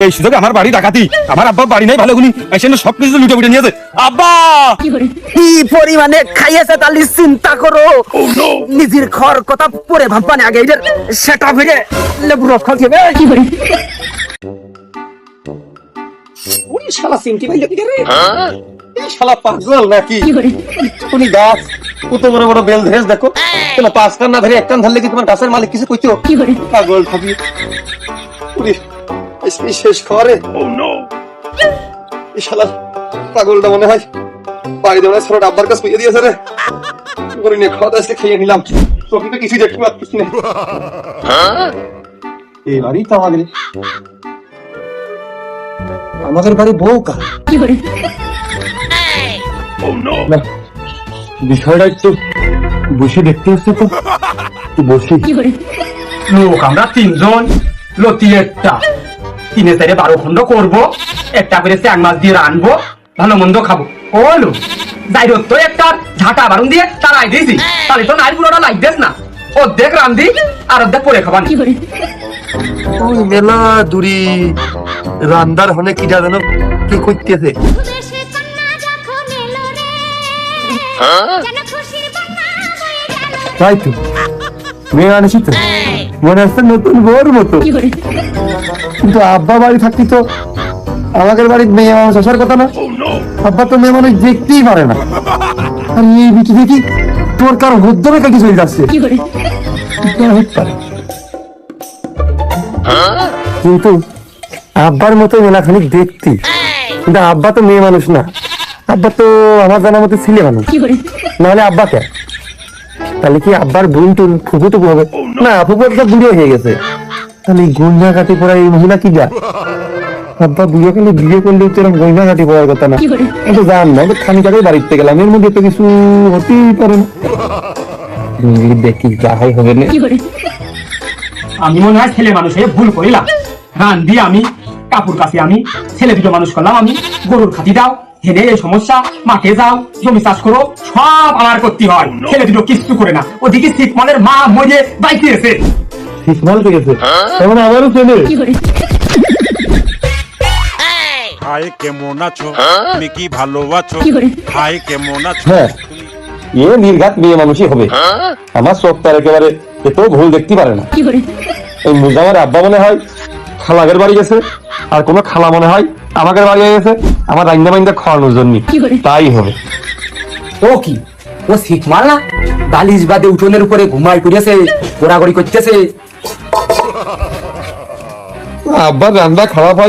এই সুযোগে আমার বাড়ি ডাকাতি, আমার আব্বা বাড়ি নাই ভালো গুনি এসে সবকিছু লুটে বুটে নিয়েছে। আব্বা কি পরিমাণে খাইয়েছে তাহলে চিন্তা করো। নিজের ঘর কথা পরে ভাববানে আগে এদের সেটা ফিরে লেবু রক্ষা খেবে। ওই শালা সিমটি ভাই লেগে রে, এই শালা পাগল নাকি? তুমি গাছ কত বড় বড় বেল ধরেছ দেখো, তোমার পাঁচ কান না ধরে এক কান ধরলে কি তোমার গাছের মালিক কিছু কইতো? পাগল থাকি শেষ করে। এই শালা পাগলটা মনে হয় বাড়ি দেওয়ার ছোট আব্বার কাছে কইয়ে দিয়েছে রে। করে নিয়ে খাওয়া দাওয়া খেয়ে নিলাম, চোখে তো কিছুই দেখতে পাচ্ছিস না। এই বাড়ি তো আমাদের বাড়ি বউ কার? বিষয়টা একটু বসে দেখতে হচ্ছে তো, বসে লোক আমরা তিনজন, লতি একটা, 3-12 খন্ড করবো, একটা করে চ্যাং মাছ দিয়ে রানবো, ভালো মন্দ খাবো। ওলো যাই তো একটা ঝাঁটা বারুন দিয়ে তারাই দিয়েছি, তাহলে তো নাই পুরোটা লাগতেস না। অর্ধেক রান্ধি আর অর্ধেক পরে খাবানি। ওই মেলা দূরি রান্দার হনে কি জানো কি করতেছে? তাই তো মেয়ে আনেছি তো, মনে হচ্ছে নতুন বউর মতো। কিন্তু আব্বা বাড়ি থাকতি তো আমাদের বাড়ির মেয়ে মানুষ আসার কথা না। আব্বা তো মেয়ে মানুষ দেখতেই পারে না। আর এই বিটি দেখি তোর কার হদ্দমে কাকি চলে যাচ্ছে। কিন্তু আব্বার মতো মেলাখানিক দেখতি, কিন্তু আব্বা তো মেয়ে মানুষ না। আব্বা তো আমার জানার মতো ছেলে মানুষ, নাহলে আব্বা কে? তাহলে কি আব্বার বোন টুন ফুপু টুকু হবে না? ফুপু একটা বুড়ো হয়ে গেছে, তাহলে গয়না কাটি পড়া এই মহিলা কি যা? আব্বা বিয়ে করলে তো এরকম গয়না কাটি পড়ার কথা না। কিন্তু জান না, খানি কাটাই বাড়িতে গেলাম, এর মধ্যে তো কিছু হতেই পারে না। দেখি যা হয় হবে না। আমি মনে হয় ছেলে মানুষ হয়ে ভুল করিলাম। রান্ধি আমি, কাপড় কাছি আমি, ছেলে দুটো মানুষ করলাম আমি। গরুর খাতি দাও, হেনে এই সমস্যা, মাঠে যাও, জমি চাষ করো, সব আমার করতে হয়। ছেলে দুটো কিছু করে না। ওদিকে শীতমালের মা মরে বাইতে এসে শীতমাল পেয়েছে, তেমন আমারও ছেলে। হাই কেমন আছো, তুমি কি ভালো আছো? হাই কেমন আছো? হ্যাঁ, এ নির্ঘাত মেয়ে মানুষই হবে। আমার চোখ তার একেবারে এত ভুল দেখতে পারে না। এই মুজামার আব্বা মনে হয় খালাগের বাড়ি গেছে, আর কোন খালা মনে হয় আমাদের বাড়ি গেছে আমার রান্না বান্না খাওয়ানোর জন্য। তাই হবে। ও কি ও শীতমাল না? বালিশ বাদে উঠোনের উপরে ঘুমাই পড়েছে, ঘোরাঘুরি করতেছে। আব্বার রান্না খারাপ হয়